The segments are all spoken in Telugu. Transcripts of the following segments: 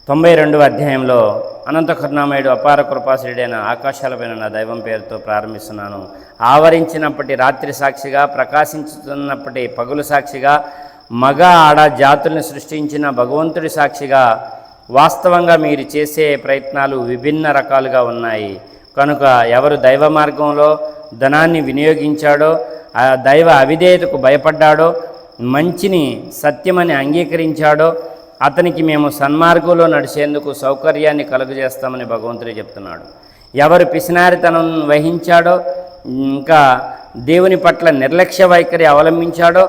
92వ అధ్యాయంలో అనంత కరుణామయుడు అపార కృపాశీలుడైన ఆకాశాలపైన నా దైవం పేరుతో ప్రారంభిస్తున్నాను. ఆవరించినప్పటి రాత్రి సాక్షిగా, ప్రకాశించుతున్నప్పటి పగులు సాక్షిగా, మగ ఆడ జాతుల్ని సృష్టించిన భగవంతుడి సాక్షిగా, వాస్తవంగా మీరు చేసే ప్రయత్నాలు విభిన్న రకాలుగా ఉన్నాయి. కనుక ఎవరు దైవ మార్గంలో ధనాన్ని వినియోగించాడో, ఆ దైవ అవిధేయతకు భయపడ్డాడో, మంచిని సత్యమని అంగీకరించాడో అతనికి మేము సన్మార్గంలో నడిచేందుకు సౌకర్యాన్ని కలుగజేస్తామని భగవంతుడు చెప్తున్నాడు. ఎవరు పిసినారితనం వహించాడో, ఇంకా దేవుని పట్ల నిర్లక్ష్య వైఖరి అవలంబించాడో,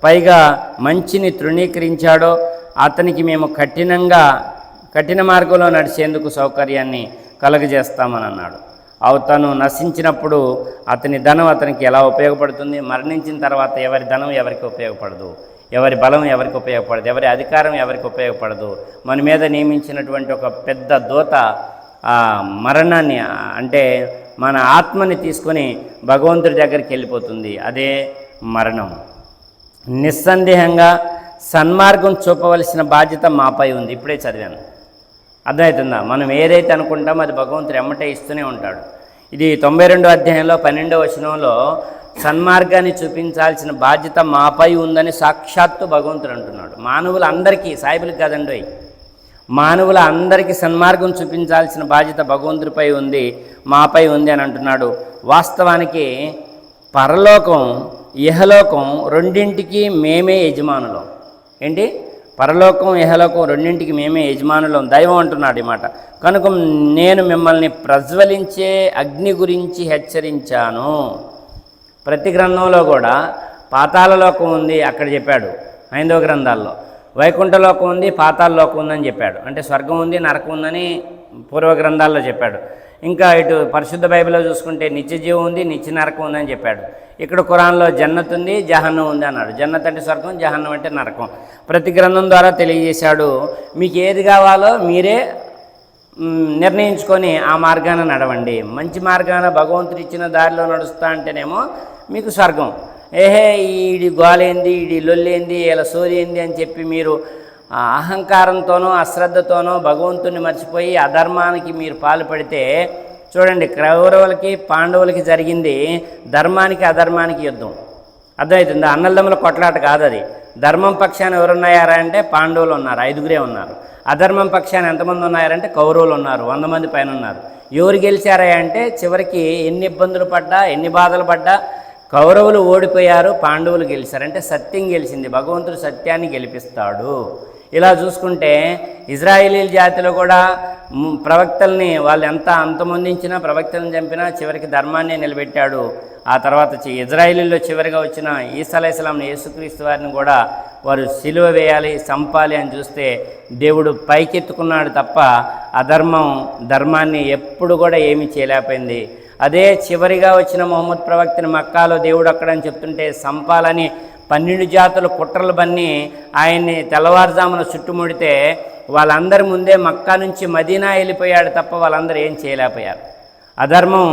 పైగా మంచిని తృణీకరించాడో అతనికి మేము కఠిన మార్గంలో నడిచేందుకు సౌకర్యాన్ని కలుగజేస్తామని అన్నాడు. తను నశించినప్పుడు అతని ధనం అతనికి ఎలా ఉపయోగపడుతుంది? మరణించిన తర్వాత ఎవరి ధనం ఎవరికి ఉపయోగపడదు, ఎవరి బలం ఎవరికి ఉపయోగపడదు, ఎవరి అధికారం ఎవరికి ఉపయోగపడదు. మన మీద నియమించినటువంటి ఒక పెద్ద దూత మరణాన్ని, అంటే మన ఆత్మని తీసుకొని భగవంతుడి దగ్గరికి వెళ్ళిపోతుంది. అదే మరణం. నిస్సందేహంగా సన్మార్గం చూపవలసిన బాధ్యత మాపై ఉంది. ఇప్పుడే చదివాను, అర్థమవుతుందా? మనం ఏదైతే అనుకుంటామో అది భగవంతుడు ఎమ్మటే ఇస్తూనే ఉంటాడు. ఇది 92వ అధ్యాయంలో 12వ వచనంలో సన్మార్గాన్ని చూపించాల్సిన బాధ్యత మాపై ఉందని సాక్షాత్తు భగవంతుడు అంటున్నాడు. మానవులందరికీ, సాయిబులకు కాదండి, మానవుల అందరికీ సన్మార్గం చూపించాల్సిన బాధ్యత భగవంతుడిపై ఉంది, మాపై ఉంది అని అంటున్నాడు. వాస్తవానికి పరలోకం, ఇహలోకం రెండింటికి మేమే యజమానులం. ఏంటి? పరలోకం, ఇహలోకం రెండింటికి మేమే యజమానులం. దైవం అంటున్నాడు ఈ మాట. కనుక నేను మిమ్మల్ని ప్రజ్వలించే అగ్ని గురించి హెచ్చరించాను. ప్రతి గ్రంథంలో కూడా పాతాళలోకం ఉంది అక్కడ చెప్పాడు, హైందవ గ్రంథాల్లో వైకుంఠలోకం ఉంది, పాతాళలోకం ఉందని చెప్పాడు. అంటే స్వర్గం ఉంది, నరకం ఉందని పూర్వ గ్రంథాల్లో చెప్పాడు. ఇంకా ఇటు పరిశుద్ధ బైబిల్లో చూసుకుంటే నిత్యజీవం ఉంది, నిత్య నరకం ఉందని చెప్పాడు. ఇక్కడ ఖురాన్లో జన్నత్ ఉంది, జహన్నం ఉంది అన్నాడు. జన్నత్ అంటే స్వర్గం, జహన్నం అంటే నరకం. ప్రతి గ్రంథం ద్వారా తెలియజేశాడు. మీకు ఏది కావాలో మీరే నిర్ణయించుకొని ఆ మార్గాన నడవండి. మంచి మార్గాన భగవంతుడు ఇచ్చిన దారిలో నడుస్తా అంటేనేమో మీకు స్వర్గం. ఈడి గోలేంది, ఈడి లొల్లేంది, ఇలా సోది ఏంది అని చెప్పి మీరు అహంకారంతోనో అశ్రద్ధతోనో భగవంతుని మర్చిపోయి అధర్మానికి మీరు పాల్పడితే, చూడండి, కౌరవులకి పాండవులకి జరిగింది ధర్మానికి అధర్మానికి యుద్ధం. అర్థమవుతుంది? అన్నదమ్ముల కొట్లాట కాదు అది. ధర్మం పక్షాన ఎవరున్నాయారా అంటే పాండవులు ఉన్నారు, 5గురే ఉన్నారు. అధర్మం పక్షాన ఎంతమంది ఉన్నారంటే కౌరవులు ఉన్నారు, 100 మంది పైన ఉన్నారు. ఎవరు గెలిచారా అంటే చివరికి ఎన్ని ఇబ్బందులు పడ్డా, ఎన్ని బాధలు పడ్డా కౌరవులు ఓడిపోయారు, పాండవులు గెలిచారు. అంటే సత్యం గెలిచింది. భగవంతుడు సత్యాన్ని గెలిపిస్తాడు. ఇలా చూసుకుంటే ఇజ్రాయేలీల జాతిలో కూడా ప్రవక్తల్ని వాళ్ళు ఎంత అంతమొందించినా, ప్రవక్తలను చంపినా చివరికి ధర్మాన్ని నిలబెట్టాడు. ఆ తర్వాత ఇజ్రాయేలీలో చివరిగా వచ్చిన ఈసా అలైహిస్సలాం యేసుక్రీస్తు వారిని కూడా వారు సిలువ వేయాలి, చంపాలి అని చూస్తే దేవుడు పైకెత్తుకున్నాడు తప్ప అధర్మం ధర్మాన్ని ఎప్పుడు కూడా ఏమీ చేయలేకపోయింది. అదే చివరిగా వచ్చిన మొహమ్మద్ ప్రవక్తని మక్కాలో దేవుడు అక్కడని చెప్తుంటే చంపాలని 12 జాతుల కుట్రలు బన్ని ఆయన్ని తెల్లవారుజామున చుట్టుముడితే వాళ్ళందరి ముందే మక్కా నుంచి మదీనా వెళ్ళిపోయాడు తప్ప వాళ్ళందరూ ఏం చేయలేకపోయారు. అధర్మం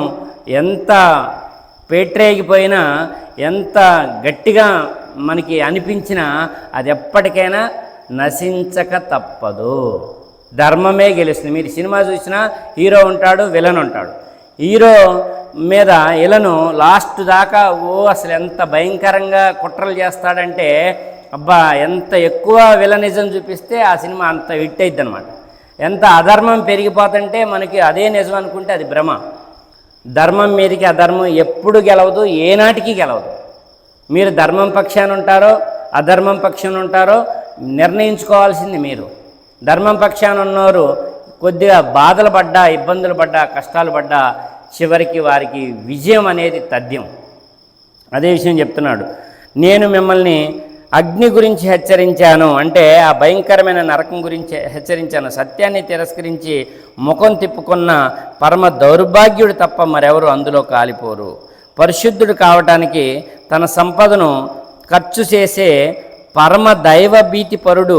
ఎంత పేట్రేగిపోయినా, ఎంత గట్టిగా మనకి అనిపించినా అది ఎప్పటికైనా నశించక తప్పదు. ధర్మమే గెలుస్తుంది. మీరు సినిమా చూసినా హీరో ఉంటాడు, విలన్ ఉంటాడు. హీరో మీద విలను లాస్ట్ దాకా అసలు ఎంత భయంకరంగా కుట్రలు చేస్తాడంటే, అబ్బా ఎంత ఎక్కువ విలనిజం చూపిస్తే ఆ సినిమా అంత హిట్ అయిద్ది అనమాట. ఎంత అధర్మం పెరిగిపోతుంటే మనకి అదే నిజం అనుకుంటే అది భ్రమ. ధర్మం మీదకి అధర్మం ఎప్పుడు గెలవదు, ఏనాటికి గెలవదు. మీరు ధర్మం పక్షాన ఉంటారో అధర్మం పక్షాన ఉంటారో నిర్ణయించుకోవాల్సింది మీరు. ధర్మం పక్షాన ఉన్నవారు కొద్దిగా బాధలు పడ్డా, ఇబ్బందులు పడ్డా, కష్టాలు పడ్డా చివరికి వారికి విజయం అనేది తథ్యం. అదే విషయం చెప్తున్నాడు. నేను మిమ్మల్ని అగ్ని గురించి హెచ్చరించాను, అంటే ఆ భయంకరమైన నరకం గురించి హెచ్చరించాను. సత్యాన్ని తిరస్కరించి ముఖం తిప్పుకున్న పరమ దౌర్భాగ్యుడు తప్ప మరెవరు అందులో కాలిపోరు. పరిశుద్ధుడు కావటానికి తన సంపదను ఖర్చు చేసే పరమ దైవ భీతి పరుడు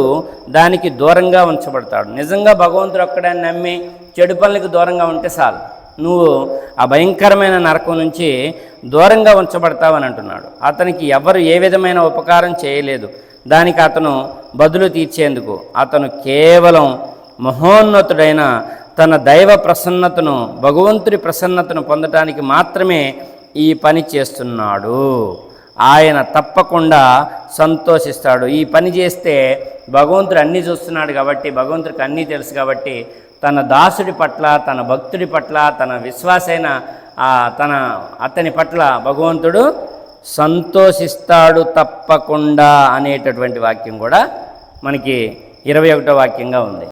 దానికి దూరంగా ఉంచబడతాడు. నిజంగా భగవంతుడు ఒక్కడాన్ని నమ్మి చెడు పనులకు దూరంగా ఉంటే చాలు, నువ్వు ఆ భయంకరమైన నరకం నుంచి దూరంగా ఉంచబడతావని అంటున్నాడు. అతనికి ఎవరు ఏ విధమైన ఉపకారం చేయలేదు, దానికి అతను బదులు తీర్చేందుకు అతను కేవలం మహోన్నతుడైన తన దైవ ప్రసన్నతను, భగవంతుడి ప్రసన్నతను పొందటానికి మాత్రమే ఈ పని చేస్తున్నాడు. ఆయన తప్పకుండా సంతోషిస్తాడు. ఈ పని చేస్తే భగవంతుడు అన్నీ చూస్తున్నాడు కాబట్టి, భగవంతుడికి అన్నీ తెలుసు కాబట్టి, తన దాసుడి పట్ల, తన భక్తుడి పట్ల, తన విశ్వాసైన అతని పట్ల భగవంతుడు సంతోషిస్తాడు తప్పకుండా అనేటటువంటి వాక్యం కూడా మనకి 21వ వాక్యంగా ఉంది.